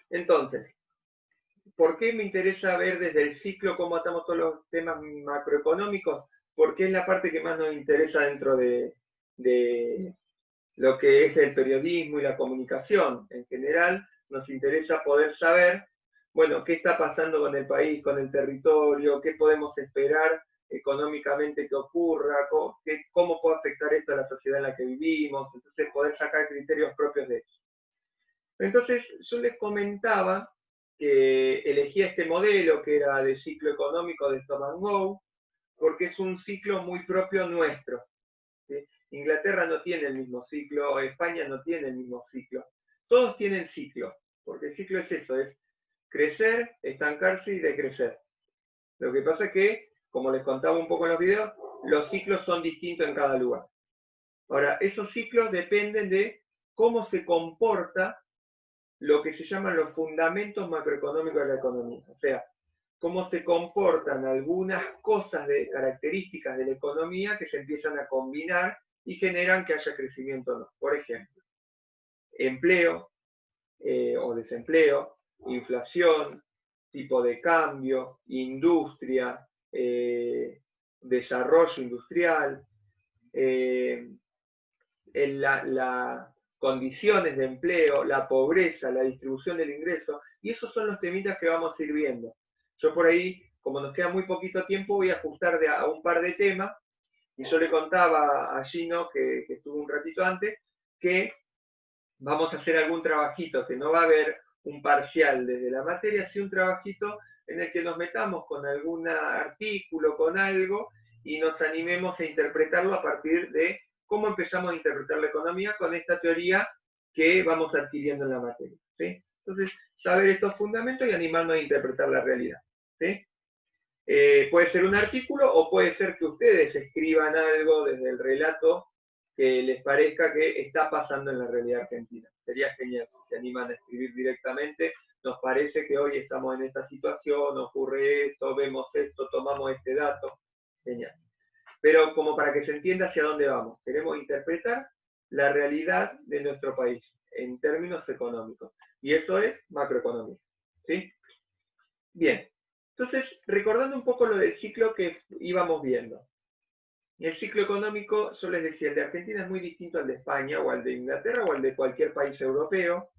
Entonces, ¿por qué me interesa ver desde el ciclo cómo atamos todos los temas macroeconómicos? Porque es la parte que más nos interesa dentro de lo que es el periodismo y la comunicación. En general, nos interesa poder saber, bueno, qué está pasando con el país, con el territorio, qué podemos esperar económicamente que ocurra, cómo puede afectar esto a la sociedad en la que vivimos, entonces poder sacar criterios propios de eso. Entonces, yo les comentaba que elegí este modelo que era de ciclo económico de Stop and Go, porque es un ciclo muy propio nuestro. ¿Sí? Inglaterra no tiene el mismo ciclo, España no tiene el mismo ciclo. Todos tienen ciclo, porque el ciclo es eso, es crecer, estancarse y decrecer. Lo que pasa es que, como les contaba un poco en los videos, los ciclos son distintos en cada lugar. Ahora, esos ciclos dependen de cómo se comporta lo que se llaman los fundamentos macroeconómicos de la economía. O sea, cómo se comportan algunas cosas de características de la economía que se empiezan a combinar y generan que haya crecimiento o no. Por ejemplo, empleo o desempleo, inflación, tipo de cambio, industria, desarrollo industrial, las condiciones de empleo, la pobreza, la distribución del ingreso, y esos son los temitas que vamos a ir viendo. Yo por ahí, como nos queda muy poquito tiempo, voy a ajustar a un par de temas, y yo le contaba a Gino, que estuvo un ratito antes, que vamos a hacer algún trabajito, que no va a haber un parcial desde la materia, sino un trabajito en el que nos metamos con algún artículo, con algo, y nos animemos a interpretarlo a partir de cómo empezamos a interpretar la economía con esta teoría que vamos adquiriendo en la materia. ¿Sí? Entonces, saber estos fundamentos y animarnos a interpretar la realidad. ¿Sí? Puede ser un artículo o puede ser que ustedes escriban algo desde el relato que les parezca que está pasando en la realidad argentina. Sería genial si se animan a escribir directamente. Nos parece que hoy estamos en esta situación, ocurre esto, vemos esto, tomamos este dato. Genial. Pero como para que se entienda hacia dónde vamos, queremos interpretar la realidad de nuestro país en términos económicos. Y eso es macroeconomía. ¿Sí? Bien. Entonces, recordando un poco lo del ciclo que íbamos viendo. El ciclo económico, yo les decía, el de Argentina es muy distinto al de España, o al de Inglaterra, o al de cualquier país europeo.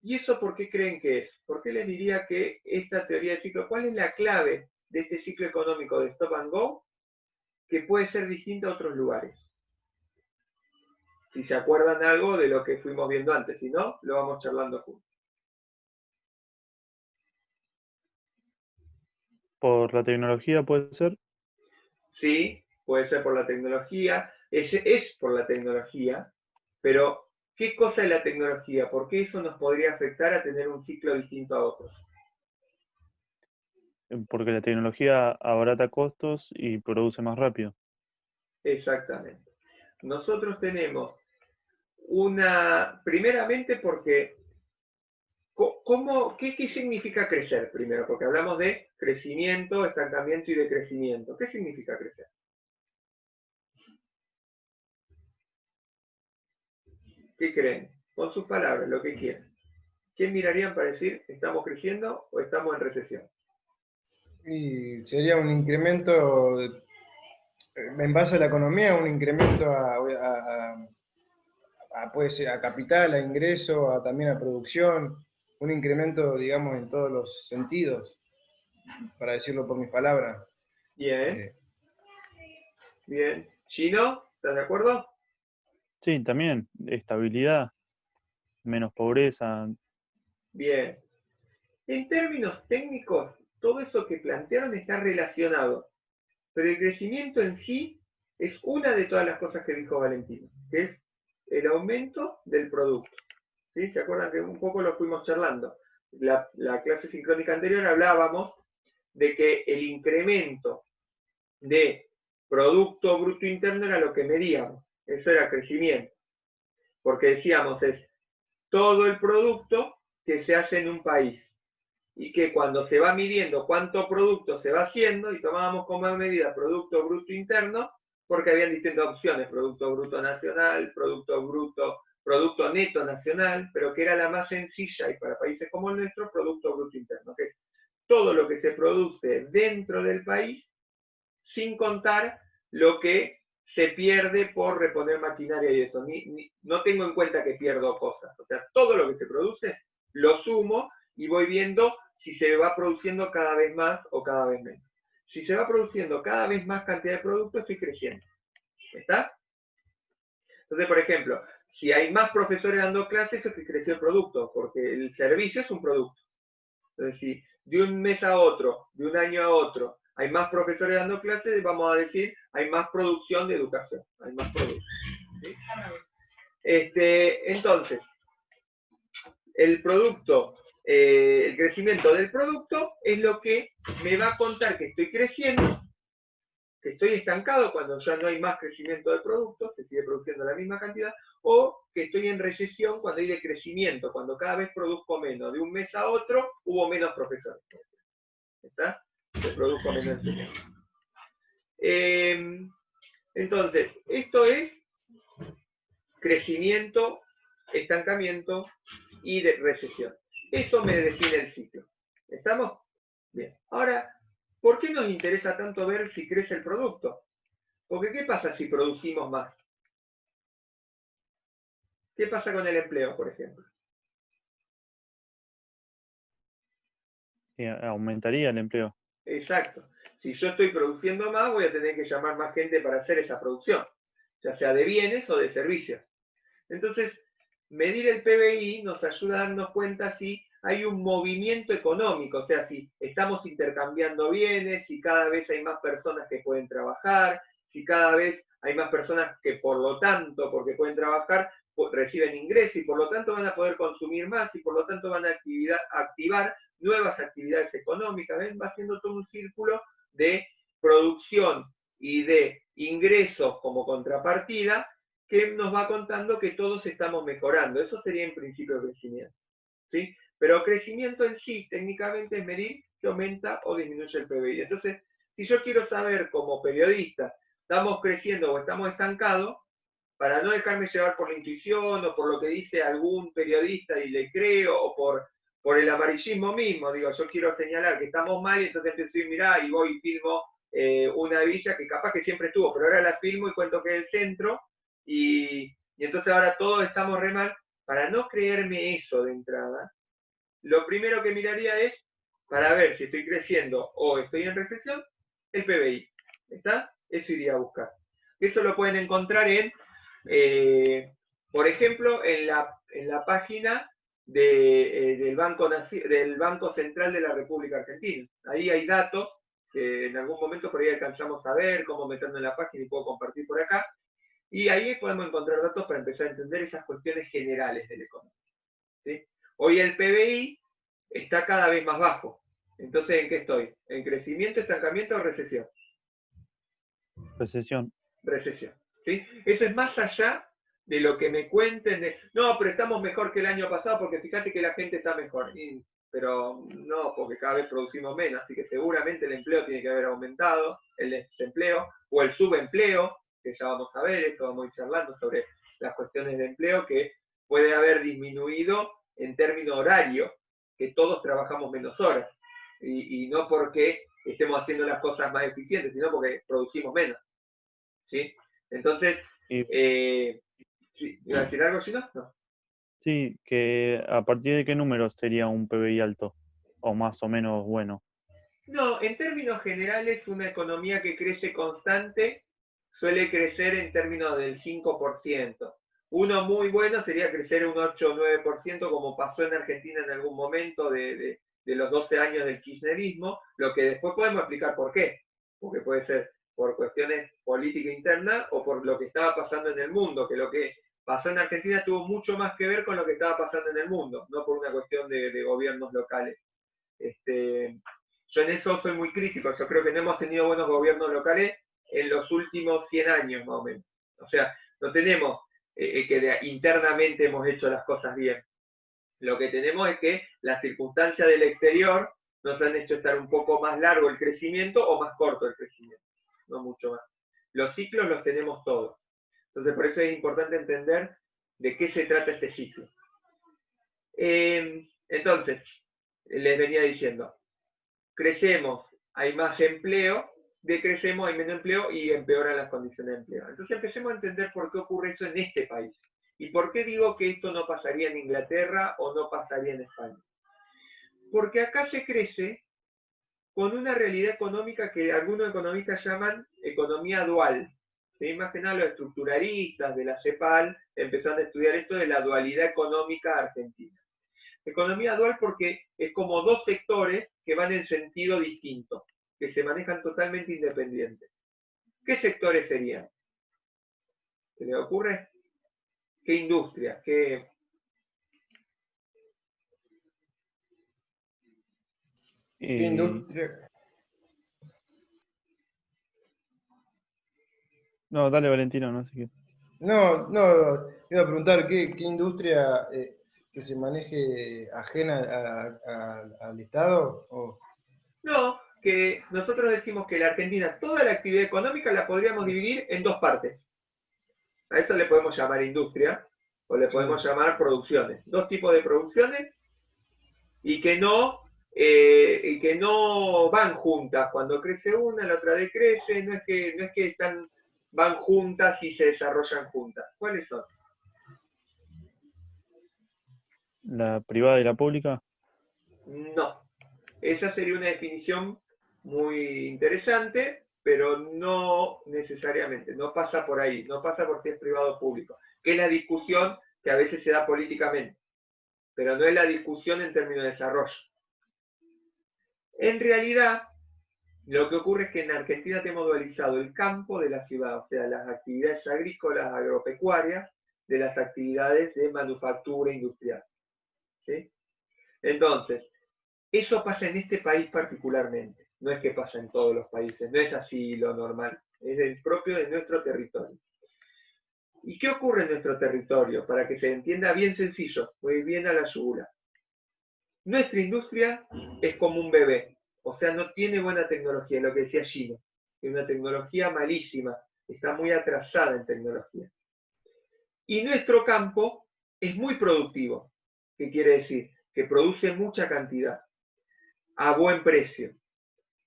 ¿Y eso por qué creen que es? ¿Por qué les diría que esta teoría de ciclo, cuál es la clave de este ciclo económico de Stop and Go, que puede ser distinto a otros lugares? Si se acuerdan algo de lo que fuimos viendo antes, si no, lo vamos charlando juntos. ¿Por la tecnología puede ser? Sí, puede ser por la tecnología, es por la tecnología, pero ¿qué cosa es la tecnología? ¿Por qué eso nos podría afectar a tener un ciclo distinto a otros? Porque la tecnología abarata costos y produce más rápido. Exactamente. Nosotros tenemos primeramente porque, ¿qué significa crecer primero? Porque hablamos de crecimiento, estancamiento y decrecimiento. ¿Qué significa crecer? ¿Qué creen? Con sus palabras, lo que quieran. ¿Quién mirarían para decir estamos creciendo o estamos en recesión? Y sería un incremento, en base a la economía, un incremento puede ser a capital, a ingreso, también a producción, un incremento, digamos, en todos los sentidos, para decirlo por mis palabras. Bien. Bien. ¿Chino? ¿Estás de acuerdo? Sí, también estabilidad, menos pobreza. Bien. En términos técnicos, todo eso que plantearon está relacionado, pero el crecimiento en sí es una de todas las cosas que dijo Valentino, que es el aumento del producto. ¿Sí? ¿Se acuerdan que un poco lo fuimos charlando? La clase sincrónica anterior hablábamos de que el incremento de Producto Bruto Interno era lo que medíamos, eso era crecimiento, porque decíamos es todo el producto que se hace en un país, y que cuando se va midiendo cuánto producto se va haciendo, y tomábamos como medida Producto Bruto Interno, porque habían distintas opciones, Producto Bruto Nacional, Producto Bruto Producto Neto Nacional, pero que era la más sencilla, y para países como el nuestro, Producto Bruto Interno, que es todo lo que se produce dentro del país, sin contar lo que se pierde por reponer maquinaria y eso. No tengo en cuenta que pierdo cosas. O sea, todo lo que se produce lo sumo y voy viendo si se va produciendo cada vez más o cada vez menos. Si se va produciendo cada vez más cantidad de productos, estoy creciendo. ¿Está? Entonces, por ejemplo, si hay más profesores dando clases, eso que creció el producto, porque el servicio es un producto. Entonces, si de un mes a otro, de un año a otro, hay más profesores dando clases, vamos a decir, hay más producción de educación, hay más producción. ¿Sí? Entonces, el producto, el crecimiento del producto es lo que me va a contar que estoy creciendo, que estoy estancado cuando ya no hay más crecimiento del producto, se sigue produciendo la misma cantidad, o que estoy en recesión cuando hay decrecimiento, cuando cada vez produzco menos. De un mes a otro hubo menos profesores. ¿Está? Se produjo menos enseñanza. Entonces, esto es crecimiento, estancamiento y de recesión. Eso me define el ciclo. ¿Estamos? Bien. Ahora, ¿por qué nos interesa tanto ver si crece el producto? Porque ¿qué pasa si producimos más? ¿Qué pasa con el empleo, por ejemplo? Aumentaría el empleo. Exacto. Si yo estoy produciendo más, voy a tener que llamar más gente para hacer esa producción, ya sea de bienes o de servicios. Entonces, medir el PBI nos ayuda a darnos cuenta si hay un movimiento económico, o sea, si estamos intercambiando bienes, si cada vez hay más personas que pueden trabajar, si cada vez hay más personas que por lo tanto, porque pueden trabajar, reciben ingresos y por lo tanto van a poder consumir más y por lo tanto van a activar nuevas actividades económicas. ¿Ven? Va haciendo todo un círculo de producción y de ingresos como contrapartida que nos va contando que todos estamos mejorando. Eso sería en principio el crecimiento. ¿Sí? Pero crecimiento en sí, técnicamente, es medir si aumenta o disminuye el PBI. Entonces, si yo quiero saber como periodista, ¿estamos creciendo o estamos estancados? Para no dejarme llevar por la intuición o por lo que dice algún periodista y le creo, o por el amarillismo mismo, digo, yo quiero señalar que estamos mal y entonces empiezo a mirar y voy y filmo una villa que capaz que siempre estuvo, pero ahora la filmo y cuento que es el centro, y entonces ahora todos estamos re mal. Para no creerme eso de entrada, lo primero que miraría es, para ver si estoy creciendo o estoy en recesión, el PBI. ¿Está? Eso iría a buscar. Eso lo pueden encontrar en, por ejemplo, en la página del Banco Central de la República Argentina. Ahí hay datos que en algún momento por ahí alcanzamos a ver, cómo meternos en la página y puedo compartir por acá. Y ahí podemos encontrar datos para empezar a entender esas cuestiones generales de la economía. ¿Sí? Hoy el PBI está cada vez más bajo. Entonces, ¿en qué estoy? ¿En crecimiento, estancamiento o recesión? Recesión. Recesión. ¿Sí? Eso es más allá de lo que me cuenten de, no, pero estamos mejor que el año pasado porque fíjate que la gente está mejor. Pero no, porque cada vez producimos menos, así que seguramente el empleo tiene que haber aumentado, el desempleo o el subempleo, que ya vamos a ver, esto vamos a ir charlando sobre las cuestiones de empleo, que puede haber disminuido en términos horarios, que todos trabajamos menos horas, y no porque estemos haciendo las cosas más eficientes, sino porque producimos menos. ¿Sí? Entonces, ¿sí? ¿Iba a decir algo, si no? No. Sí, que a partir de qué número sería un PBI alto, o más o menos bueno. No, en términos generales, una economía que crece constante suele crecer en términos del 5%. Uno muy bueno sería crecer un 8 o 9%, como pasó en Argentina en algún momento de los 12 años del kirchnerismo, lo que después podemos explicar por qué. Porque puede ser por cuestiones políticas internas o por lo que estaba pasando en el mundo, que lo que pasó en Argentina tuvo mucho más que ver con lo que estaba pasando en el mundo, no por una cuestión de gobiernos locales. Yo en eso soy muy crítico, yo creo que no hemos tenido buenos gobiernos locales en los últimos 100 años más o menos. O sea, no tenemos que internamente hemos hecho las cosas bien. Lo que tenemos es que las circunstancias del exterior nos han hecho estar un poco más largo el crecimiento o más corto el crecimiento, no mucho más. Los ciclos los tenemos todos. Entonces, por eso es importante entender de qué se trata este ciclo. Entonces, les venía diciendo, crecemos, hay más empleo, decrecemos, hay menos empleo y empeoran las condiciones de empleo. Entonces empecemos a entender por qué ocurre eso en este país. ¿Y por qué digo que esto no pasaría en Inglaterra o no pasaría en España? Porque acá se crece con una realidad económica que algunos economistas llaman economía dual. ¿Sí? Más que nada los estructuralistas de la CEPAL empezaron a estudiar esto de la dualidad económica argentina. Economía dual porque es como dos sectores que van en sentido distinto, que se manejan totalmente independientes. ¿Qué sectores serían? ¿Se le ocurre? ¿Qué industria? ¿Qué... ¿Qué industria? No, dale Valentino, no sé qué. No, iba a preguntar qué industria que se maneje ajena al Estado. No, que nosotros decimos que la Argentina, toda la actividad económica la podríamos dividir en dos partes. A eso le podemos llamar industria o le podemos llamar producciones. Dos tipos de producciones y que no van juntas. Cuando crece una, la otra decrece. No es que van juntas y se desarrollan juntas. ¿Cuáles son? ¿La privada y la pública? No. Esa sería una definición muy interesante, pero no necesariamente, no pasa por ahí, no pasa por si es privado o público, que es la discusión que a veces se da políticamente, pero no es la discusión en términos de desarrollo. En realidad, lo que ocurre es que en Argentina tenemos dualizado el campo de la ciudad, o sea, las actividades agrícolas, agropecuarias, de las actividades de manufactura industrial. ¿Sí? Entonces, eso pasa en este país particularmente, no es que pasa en todos los países, no es así lo normal, es el propio de nuestro territorio. ¿Y qué ocurre en nuestro territorio? Para que se entienda bien sencillo, muy bien a la yugular. Nuestra industria es como un bebé, o sea, no tiene buena tecnología, lo que decía Gino, es una tecnología malísima, está muy atrasada en tecnología. Y nuestro campo es muy productivo, ¿qué quiere decir? Que produce mucha cantidad, a buen precio,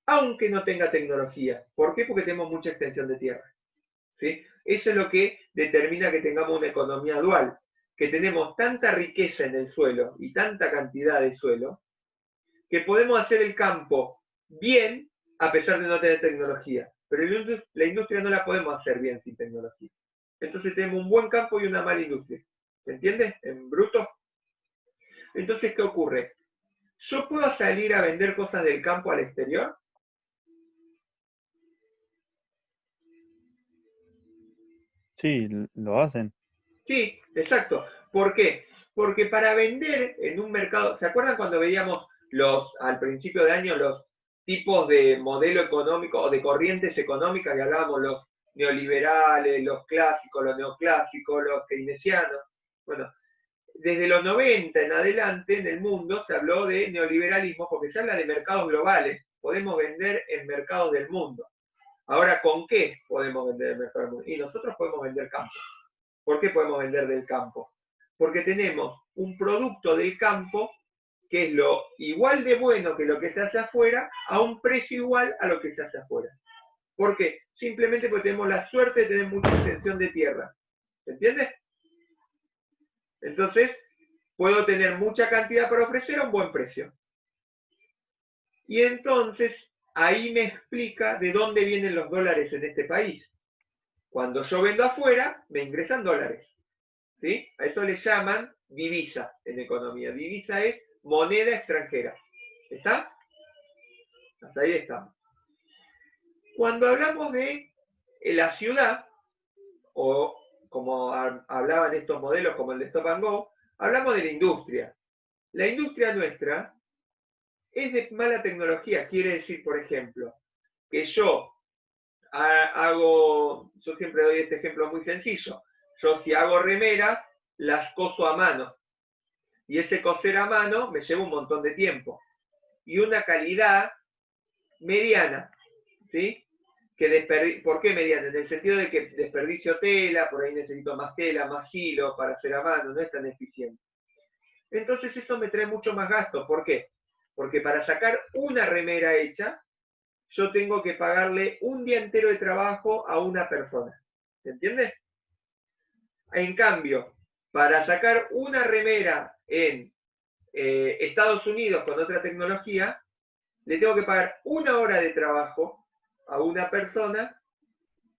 aunque no tenga tecnología. ¿Por qué? Porque tenemos mucha extensión de tierra. ¿Sí? Eso es lo que determina que tengamos una economía dual, que tenemos tanta riqueza en el suelo y tanta cantidad de suelo, que podemos hacer el campo bien a pesar de no tener tecnología. Pero la industria no la podemos hacer bien sin tecnología. Entonces tenemos un buen campo y una mala industria. ¿Se entiende? En bruto. Entonces, ¿qué ocurre? ¿Yo puedo salir a vender cosas del campo al exterior? Sí, lo hacen. Sí, exacto. ¿Por qué? Porque para vender en un mercado, ¿se acuerdan cuando veíamos al principio de año los tipos de modelo económico o de corrientes económicas que hablábamos, los neoliberales, los clásicos, los neoclásicos, los keynesianos? Bueno, desde los 90 en adelante en el mundo se habló de neoliberalismo porque se habla de mercados globales. Podemos vender en mercados del mundo. Ahora, ¿con qué podemos vender en mercados del mundo? Y nosotros podemos vender campo. ¿Por qué podemos vender del campo? Porque tenemos un producto del campo que es lo igual de bueno que lo que se hace afuera a un precio igual a lo que se hace afuera. ¿Por qué? Simplemente porque tenemos la suerte de tener mucha extensión de tierra. ¿Se entiende? Entonces, puedo tener mucha cantidad para ofrecer a un buen precio. Y entonces, ahí me explica de dónde vienen los dólares en este país. Cuando yo vendo afuera, me ingresan dólares. ¿Sí? A eso le llaman divisa en economía. Divisa es moneda extranjera. ¿Está? Hasta ahí estamos. Cuando hablamos de la ciudad, o como hablaban estos modelos como el de Stop and Go, hablamos de la industria. La industria nuestra es de mala tecnología. Quiere decir, por ejemplo, que yo siempre doy este ejemplo muy sencillo. Yo si hago remeras, las coso a mano. Y ese coser a mano me lleva un montón de tiempo. Y una calidad mediana. ¿Sí? ¿Por qué mediante? En el sentido de que desperdicio tela, por ahí necesito más tela, más hilo para hacer a mano, no es tan eficiente. Entonces eso me trae mucho más gasto. ¿Por qué? Porque para sacar una remera hecha, yo tengo que pagarle un día entero de trabajo a una persona. ¿Se entiende? En cambio, para sacar una remera en Estados Unidos con otra tecnología, le tengo que pagar 1 hora de trabajo a una persona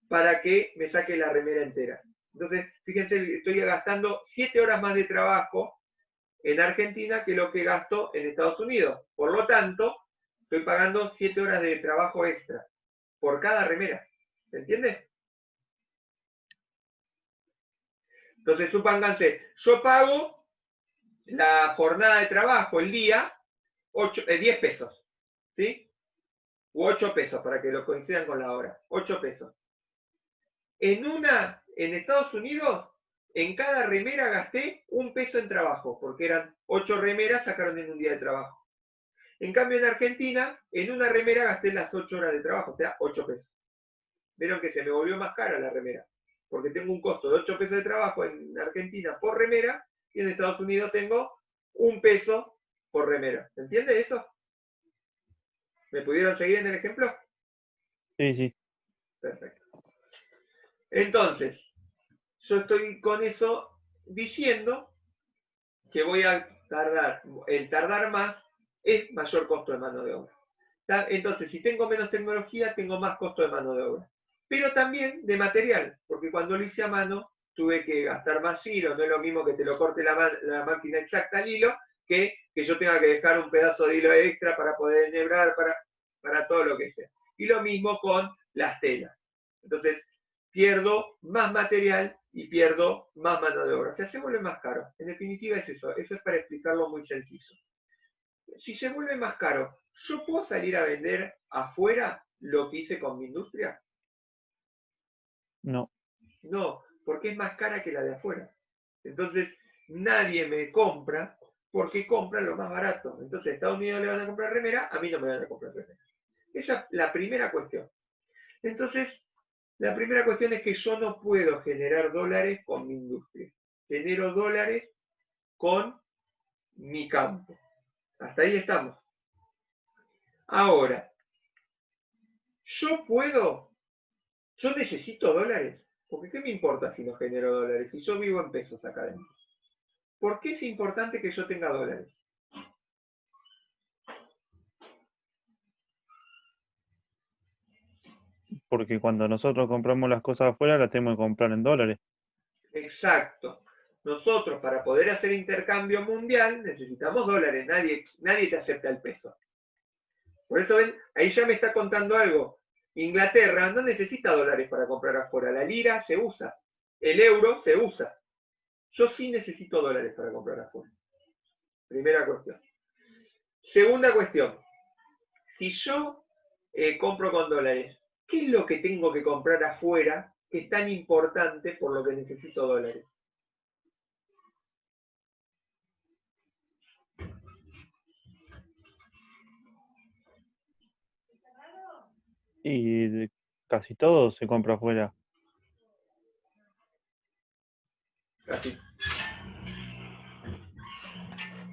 para que me saque la remera entera. Entonces, fíjense, estoy gastando 7 horas más de trabajo en Argentina que lo que gasto en Estados Unidos. Por lo tanto, estoy pagando 7 horas de trabajo extra por cada remera. ¿Se entiende? Entonces, supónganse, yo pago la jornada de trabajo, el día, 10 pesos. ¿Sí? U 8 pesos, para que lo coincidan con la hora. 8 pesos. En Estados Unidos, en cada remera gasté 1 peso en trabajo, porque eran 8 remeras, sacaron en un día de trabajo. En cambio, en Argentina, en una remera gasté las 8 horas de trabajo, o sea, 8 pesos. Vieron que se me volvió más cara la remera, porque tengo un costo de 8 pesos de trabajo en Argentina por remera, y en Estados Unidos tengo 1 peso por remera. ¿Se entiende eso? ¿Me pudieron seguir en el ejemplo? Sí, sí. Perfecto. Entonces, yo estoy con eso diciendo que voy a tardar, el tardar más es mayor costo de mano de obra. Entonces, si tengo menos tecnología, tengo más costo de mano de obra. Pero también de material, porque cuando lo hice a mano, tuve que gastar más hilo, no es lo mismo que te lo corte la máquina exacta al hilo, que yo tenga que dejar un pedazo de hilo extra para poder enhebrar, para todo lo que sea. Y lo mismo con las telas. Entonces, pierdo más material y pierdo más mano de obra. O sea, se vuelve más caro. En definitiva es eso. Eso es para explicarlo muy sencillo. Si se vuelve más caro, ¿yo puedo salir a vender afuera lo que hice con mi industria? No. No, porque es más cara que la de afuera. Entonces, nadie me compra porque compra lo más barato. Entonces, a Estados Unidos le van a comprar remera, a mí no me van a comprar remera. Esa es la primera cuestión. Entonces, la primera cuestión es que yo no puedo generar dólares con mi industria. Genero dólares con mi campo. Hasta ahí estamos. Ahora, yo necesito dólares, porque ¿qué me importa si no genero dólares? Si yo vivo en pesos acá adentro. ¿Por qué es importante que yo tenga dólares? Porque cuando nosotros compramos las cosas afuera, las tenemos que comprar en dólares. Exacto. Nosotros, para poder hacer intercambio mundial, necesitamos dólares. Nadie te acepta el peso. Por eso ven, ahí ya me está contando algo. Inglaterra no necesita dólares para comprar afuera. La lira se usa. El euro se usa. Yo sí necesito dólares para comprar afuera. Primera cuestión. Segunda cuestión. Si yo compro con dólares, ¿qué es lo que tengo que comprar afuera que es tan importante por lo que necesito dólares? Y casi todo se compra afuera. Así.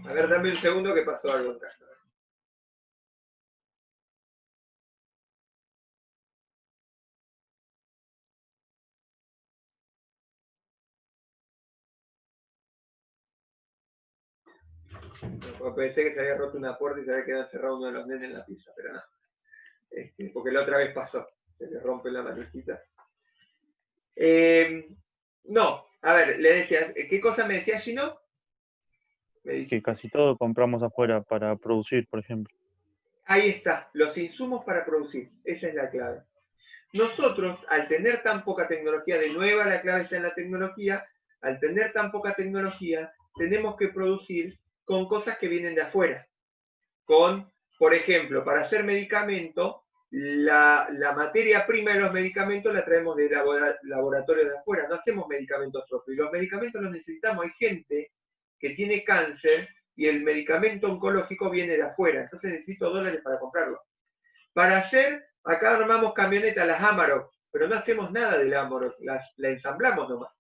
A ver, dame un segundo que pasó algo en casa. Pensé que se había roto una puerta y se había quedado encerrado uno de los nenes en la pizza, pero no. Porque la otra vez pasó. Se le rompe la manijita. No, a ver, le decía, ¿qué cosa me decía Gino? Me dice, Que casi todo compramos afuera para producir, por ejemplo. ahí está, los insumos para producir. Esa es la clave. Nosotros, al tener tan poca tecnología, de nuevo la clave está en la tecnología, al tener tan poca tecnología, tenemos que producir con cosas que vienen de afuera. Por ejemplo, para hacer medicamento, la materia prima de los medicamentos la traemos de laboratorios de afuera, no hacemos medicamentos propios. Y los medicamentos los necesitamos. Hay gente que tiene cáncer y el medicamento oncológico viene de afuera, entonces necesito dólares para comprarlo. Para hacer Acá armamos camionetas, las Amarok, pero no hacemos nada del Amarok, la ensamblamos nomás.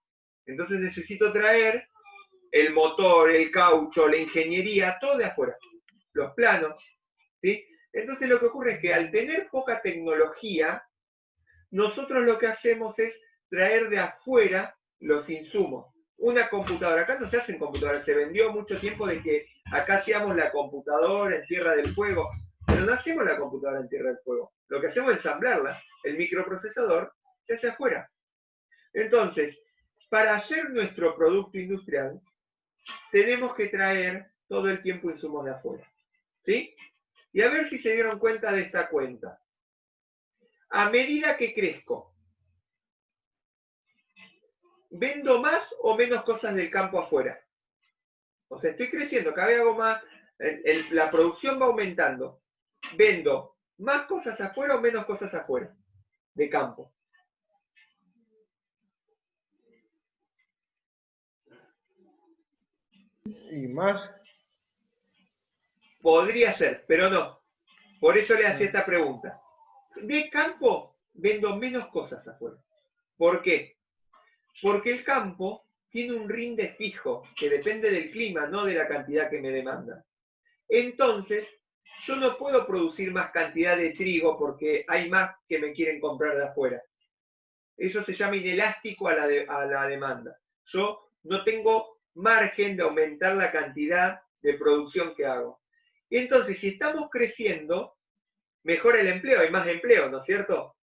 Entonces necesito traer el motor, el caucho, la ingeniería, todo de afuera, los planos, ¿sí? Entonces lo que ocurre es que al tener poca tecnología, nosotros lo que hacemos es traer de afuera los insumos. Una computadora, acá no se hacen computadoras, se vendió mucho tiempo de que acá hacíamos la computadora en Tierra del Fuego, pero no hacemos la computadora en Tierra del Fuego. Lo que hacemos es ensamblarla. El microprocesador se hace afuera. Entonces, para hacer nuestro producto industrial, tenemos que traer todo el tiempo insumos de afuera. ¿Sí? Y a ver si se dieron cuenta de esta cuenta. A medida que crezco, ¿vendo más o menos cosas del campo afuera? O sea, estoy creciendo, cada vez hago más, la producción va aumentando. ¿Vendo más cosas afuera o menos cosas afuera de campo? Y más. Podría ser, pero no. Por eso le hacía esta pregunta. De campo, vendo menos cosas afuera. ¿Por qué? Porque el campo tiene un rinde fijo, que depende del clima, no de la cantidad que me demanda. Entonces, yo no puedo producir más cantidad de trigo porque hay más que me quieren comprar de afuera. Eso se llama inelástico a la demanda. Yo no tengo margen de aumentar la cantidad de producción que hago. Entonces, si estamos creciendo, mejora el empleo, hay más empleo, ¿no es cierto?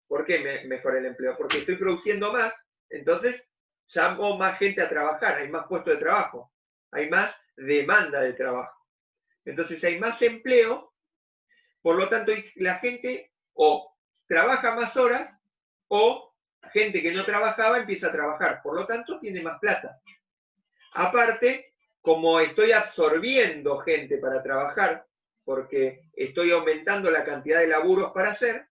¿Por qué mejora el empleo? Porque estoy produciendo más, entonces llamo más gente a trabajar, hay más puestos de trabajo, hay más demanda de trabajo. Entonces hay más empleo, por lo tanto la gente o trabaja más horas o gente que no trabajaba empieza a trabajar, por lo tanto tiene más plata. Aparte, como estoy absorbiendo gente para trabajar, porque estoy aumentando la cantidad de laburos para hacer,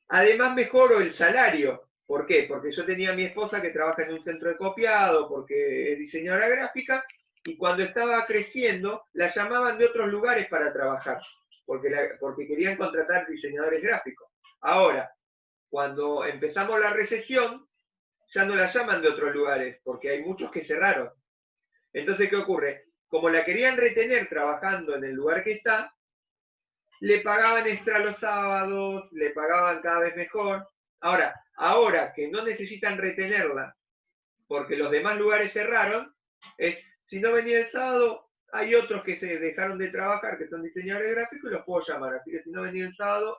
además mejoro el salario. ¿Por qué? Porque yo tenía a mi esposa que trabaja en un centro de copiado, porque es diseñadora gráfica, y cuando estaba creciendo, la llamaban de otros lugares para trabajar, porque querían contratar diseñadores gráficos. Ahora, cuando empezamos la recesión, ya no la llaman de otros lugares, porque hay muchos que cerraron. Entonces, ¿qué ocurre? Como la querían retener trabajando en el lugar que está, le pagaban extra los sábados, le pagaban cada vez mejor. Ahora que no necesitan retenerla porque los demás lugares cerraron, si no venía el sábado, hay otros que se dejaron de trabajar, que son diseñadores gráficos, y los puedo llamar. Así que si no venía el sábado,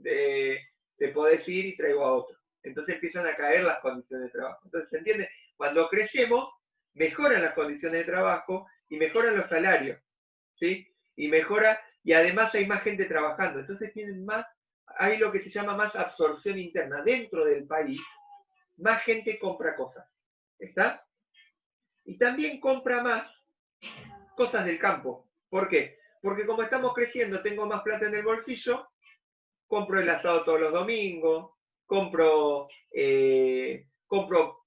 te podés ir y traigo a otro. Entonces empiezan a caer las condiciones de trabajo. Entonces, ¿se entiende? Cuando crecemos, mejoran las condiciones de trabajo y mejoran los salarios, ¿sí? Y además hay más gente trabajando. Entonces hay lo que se llama más absorción interna. Dentro del país, más gente compra cosas. ¿Está? Y también compra más cosas del campo. ¿Por qué? Porque como estamos creciendo, tengo más plata en el bolsillo, compro el asado todos los domingos, compro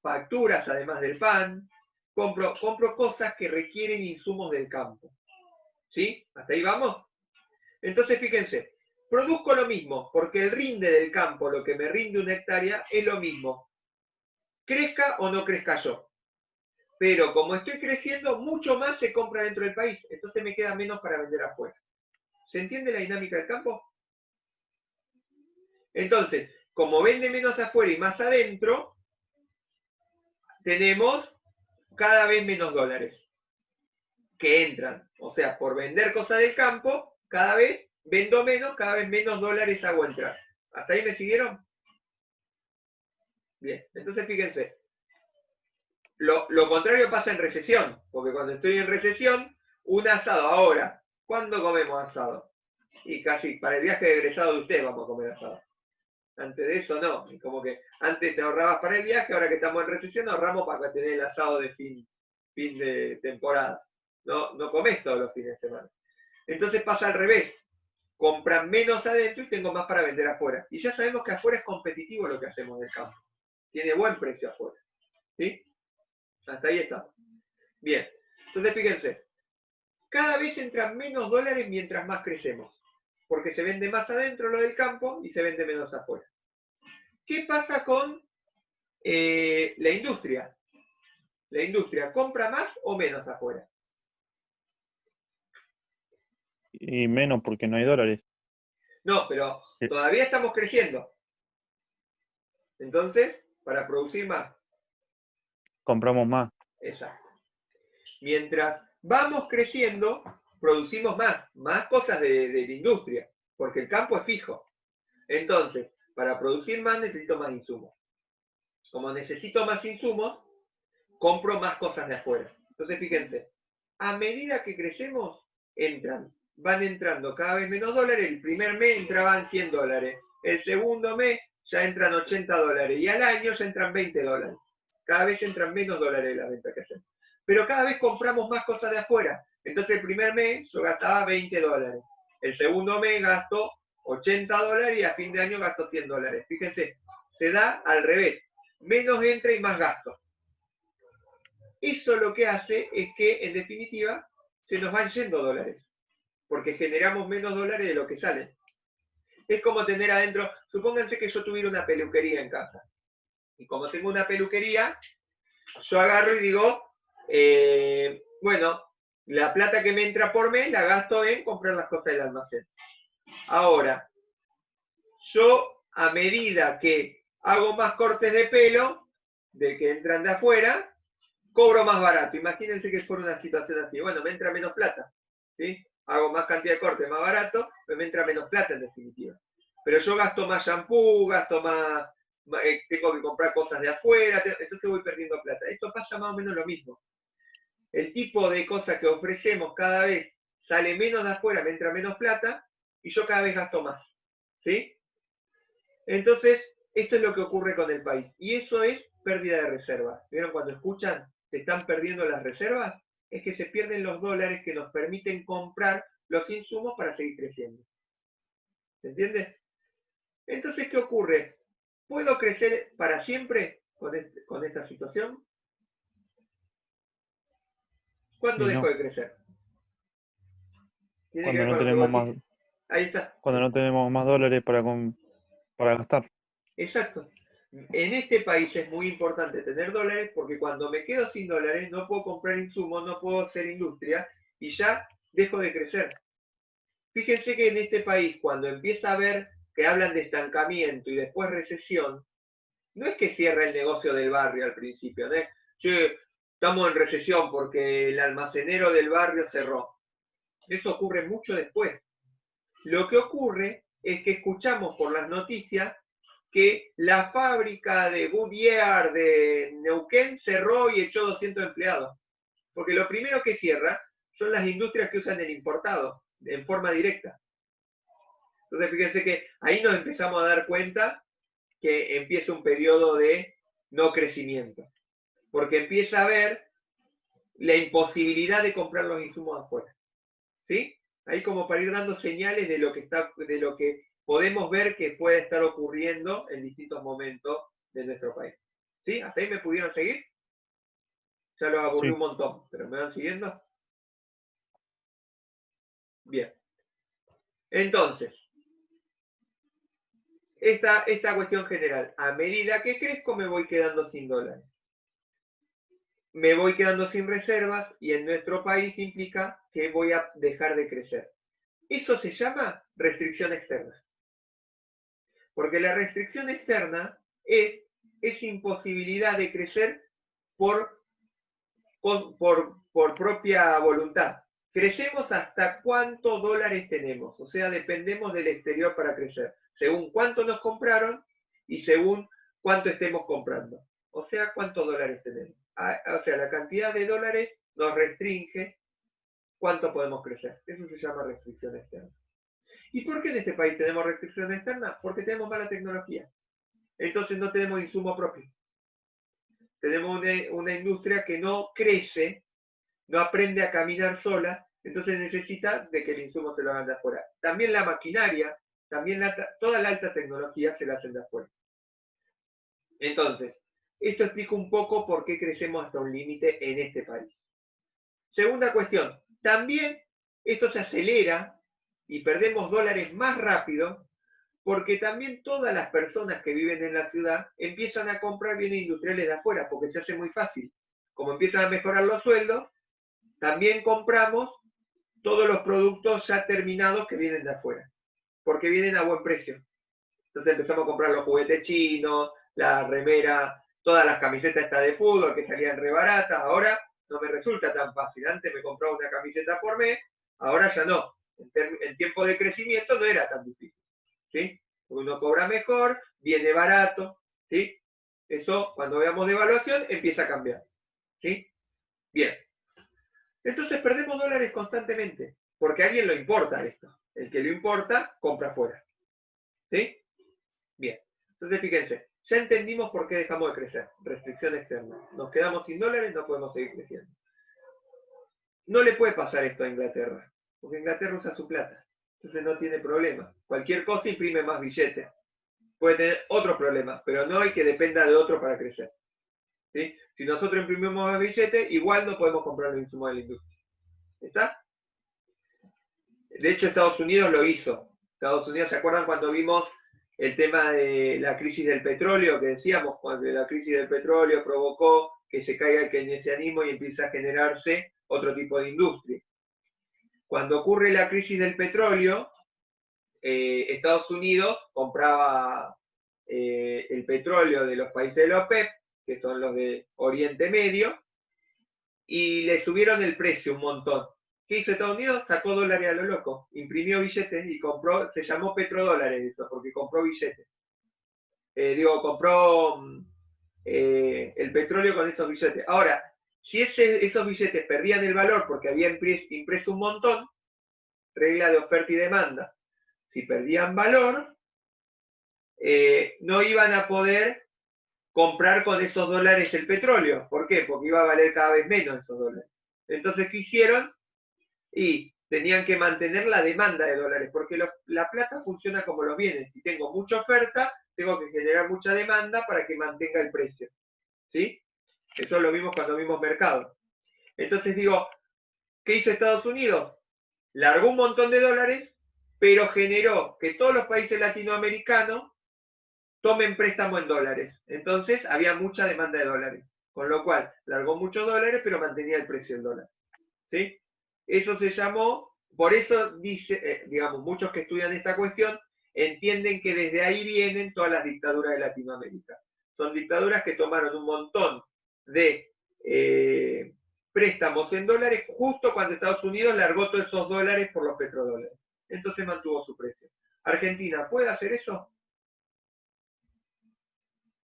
facturas además del pan, compro cosas que requieren insumos del campo. ¿Sí? ¿Hasta ahí vamos? Entonces, fíjense, produzco lo mismo, porque el rinde del campo, lo que me rinde una hectárea, es lo mismo. Crezca o no crezca yo. Pero como estoy creciendo, mucho más se compra dentro del país. Entonces me queda menos para vender afuera. ¿Se entiende la dinámica del campo? Entonces, como vende menos afuera y más adentro, tenemos cada vez menos dólares que entran. O sea, por vender cosas del campo, cada vez vendo menos, cada vez menos dólares hago entrar. ¿Hasta ahí me siguieron? Bien, entonces fíjense. Lo contrario pasa en recesión, porque cuando estoy en recesión, un asado ahora. ¿Cuándo comemos asado? Y casi para el viaje de egresado de usted vamos a comer asado. Antes de eso no. Y como que antes te ahorrabas para el viaje, ahora que estamos en recesión ahorramos para tener el asado de fin de temporada. No comes todos los fines de semana. Entonces pasa al revés. Compran menos adentro y tengo más para vender afuera. Y ya sabemos que afuera es competitivo lo que hacemos del campo. Tiene buen precio afuera. ¿Sí? Hasta ahí estamos. Bien. Entonces fíjense. Cada vez entran menos dólares mientras más crecemos. porque se vende más adentro lo del campo y se vende menos afuera. ¿Qué pasa con la industria? ¿La industria compra más o menos afuera? Y menos porque no hay dólares. No, pero todavía estamos creciendo. Entonces, para producir más. Compramos más. Exacto. Mientras vamos creciendo, producimos más cosas de la industria, porque el campo es fijo. Entonces, para producir más necesito más insumos. Como necesito más insumos, compro más cosas de afuera. Entonces, fíjense, a medida que crecemos, van entrando cada vez menos dólares. El primer mes entraban 100 dólares. El segundo mes ya entran 80 dólares. Y al año ya entran 20 dólares. Cada vez entran menos dólares de la venta que hacemos. Pero cada vez compramos más cosas de afuera. Entonces el primer mes yo gastaba 20 dólares. El segundo mes gasto 80 dólares y a fin de año gasto 100 dólares. Fíjense, se da al revés. Menos entra y más gasto. Eso lo que hace es que, en definitiva, se nos van yendo dólares. Porque generamos menos dólares de lo que salen. Es como tener adentro, supónganse que yo tuviera una peluquería en casa. Y como tengo una peluquería, yo agarro y digo, bueno, la plata que me entra por mes la gasto en comprar las cosas del almacén. Ahora, yo a medida que hago más cortes de pelo, de que entran de afuera, cobro más barato. Imagínense que fuera una situación así. Bueno, me entra menos plata, ¿sí? Hago más cantidad de cortes más barato, pero me entra menos plata en definitiva. Pero yo gasto más shampoo, gasto más, tengo que comprar cosas de afuera, entonces voy perdiendo plata. Esto pasa más o menos lo mismo. El tipo de cosas que ofrecemos cada vez sale menos de afuera, me entra menos plata, y yo cada vez gasto más, ¿sí? Entonces, esto es lo que ocurre con el país. Y eso es pérdida de reservas. ¿Vieron cuando escuchan? ¿Se están perdiendo las reservas? Es que se pierden los dólares que nos permiten comprar los insumos para seguir creciendo. ¿Se entiende? Entonces, ¿qué ocurre? ¿Puedo crecer para siempre con esta situación? ¿Cuándo Y dejo no, de crecer? Tiene que cuando ver no con lo que tenemos vos más, dijiste. Ahí está. cuando no tenemos más dólares para gastar. Exacto. En este país es muy importante tener dólares porque cuando me quedo sin dólares no puedo comprar insumos, no puedo hacer industria y ya dejo de crecer. Fíjense que en este país cuando empieza a ver que hablan de estancamiento y después recesión, no es que cierra el negocio del barrio al principio, ¿no? Che, estamos en recesión porque el almacenero del barrio cerró. Eso ocurre mucho después. Lo que ocurre es que escuchamos por las noticias que la fábrica de Goodyear de Neuquén cerró y echó 200 empleados. Porque lo primero que cierra son las industrias que usan el importado en forma directa. Entonces fíjense que ahí nos empezamos a dar cuenta que empieza un periodo de no crecimiento. Porque empieza a ver la imposibilidad de comprar los insumos afuera. ¿Sí? Ahí como para ir dando señales de lo que podemos ver que puede estar ocurriendo en distintos momentos de nuestro país. ¿Sí? ¿Hasta ahí me pudieron seguir? Ya los aburrí Sí. un montón, pero ¿me van siguiendo? Bien. Entonces, esta cuestión general. A medida que crezco me voy quedando sin dólares. Me voy quedando sin reservas y en nuestro país implica que voy a dejar de crecer. Eso se llama restricción externa. Porque la restricción externa es imposibilidad de crecer por propia voluntad. Crecemos hasta cuántos dólares tenemos, o sea, dependemos del exterior para crecer, según cuánto nos compraron y según cuánto estemos comprando, o sea, cuántos dólares tenemos. O sea, la cantidad de dólares nos restringe cuánto podemos crecer. Eso se llama restricción externa. ¿Y por qué en este país tenemos restricción externa? Porque tenemos mala tecnología. Entonces no tenemos insumo propio. Tenemos una industria que no crece, no aprende a caminar sola, entonces necesita de que el insumo se lo hagan de afuera. También la maquinaria, también toda la alta tecnología se la hacen de afuera. Entonces, esto explica un poco por qué crecemos hasta un límite en este país. Segunda cuestión, también esto se acelera y perdemos dólares más rápido porque también todas las personas que viven en la ciudad empiezan a comprar bienes industriales de afuera porque se hace muy fácil. Como empiezan a mejorar los sueldos, también compramos todos los productos ya terminados que vienen de afuera, porque vienen a buen precio. Entonces empezamos a comprar los juguetes chinos, la remera, todas las camisetas estas de fútbol que salían re baratas. Ahora no me resulta tan fácil. Antes me compraba una camiseta por mes, ahora ya no. En tiempo de crecimiento no era tan difícil, ¿sí? Uno cobra mejor, viene barato, ¿sí? Eso, cuando veamos devaluación, empieza a cambiar, ¿sí? Bien. Entonces perdemos dólares constantemente, porque a alguien lo importa esto. El que lo importa, compra afuera, ¿sí? Bien. Entonces fíjense, ya entendimos por qué dejamos de crecer. Restricción externa. Nos quedamos sin dólares, no podemos seguir creciendo. No le puede pasar esto a Inglaterra, porque Inglaterra usa su plata. Entonces no tiene problema. Cualquier cosa imprime más billetes. Puede tener otros problemas, pero no hay que dependa de otro para crecer, ¿sí? Si nosotros imprimimos más billetes, igual no podemos comprar los insumos de la industria. ¿Está? De hecho, Estados Unidos lo hizo. Estados Unidos, ¿se acuerdan cuando vimos el tema de la crisis del petróleo? Que decíamos, cuando la crisis del petróleo provocó que se caiga el keynesianismo y empieza a generarse otro tipo de industria. Cuando ocurre la crisis del petróleo, Estados Unidos compraba el petróleo de los países de la OPEP, que son los de Oriente Medio, y le subieron el precio un montón. ¿Qué hizo Estados Unidos? Sacó dólares a lo loco, imprimió billetes y compró, se llamó petrodólares eso, porque compró billetes. Compró el petróleo con esos billetes. Ahora, si esos billetes perdían el valor porque había impreso un montón, regla de oferta y demanda, si perdían valor, no iban a poder comprar con esos dólares el petróleo. ¿Por qué? Porque iba a valer cada vez menos esos dólares. Entonces, ¿qué hicieron? Y tenían que mantener la demanda de dólares, porque la plata funciona como los bienes. Si tengo mucha oferta, tengo que generar mucha demanda para que mantenga el precio, ¿sí? Eso lo vimos cuando vimos mercado. Entonces digo, ¿qué hizo Estados Unidos? Largó un montón de dólares, pero generó que todos los países latinoamericanos tomen préstamo en dólares. Entonces había mucha demanda de dólares, con lo cual largó muchos dólares, pero mantenía el precio del dólar, ¿sí? Eso se llamó, por eso dice, digamos, muchos que estudian esta cuestión entienden que desde ahí vienen todas las dictaduras de Latinoamérica. Son dictaduras que tomaron un montón de préstamos en dólares justo cuando Estados Unidos largó todos esos dólares por los petrodólares. Entonces mantuvo su precio. ¿Argentina puede hacer eso?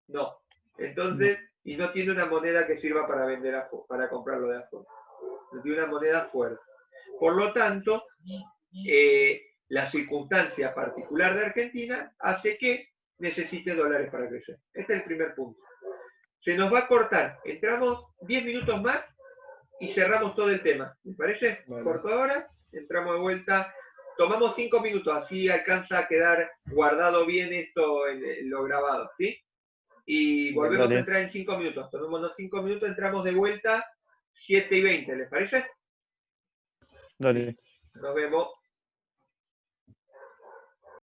No. Entonces, y no tiene una moneda que sirva para vender para comprarlo de afuera. No tiene una moneda fuerte. Por lo tanto, la circunstancia particular de Argentina hace que necesite dólares para crecer. Este es el primer punto. Se nos va a cortar. Entramos 10 minutos más y cerramos todo el tema. ¿Les parece? Vale. Corto ahora, entramos de vuelta. Tomamos 5 minutos, así alcanza a quedar guardado bien esto en lo grabado, ¿sí? Y volvemos a entrar en 5 minutos. Tomémonos 5 minutos, entramos de vuelta 7:20, ¿les parece? Dale. Nos vemos.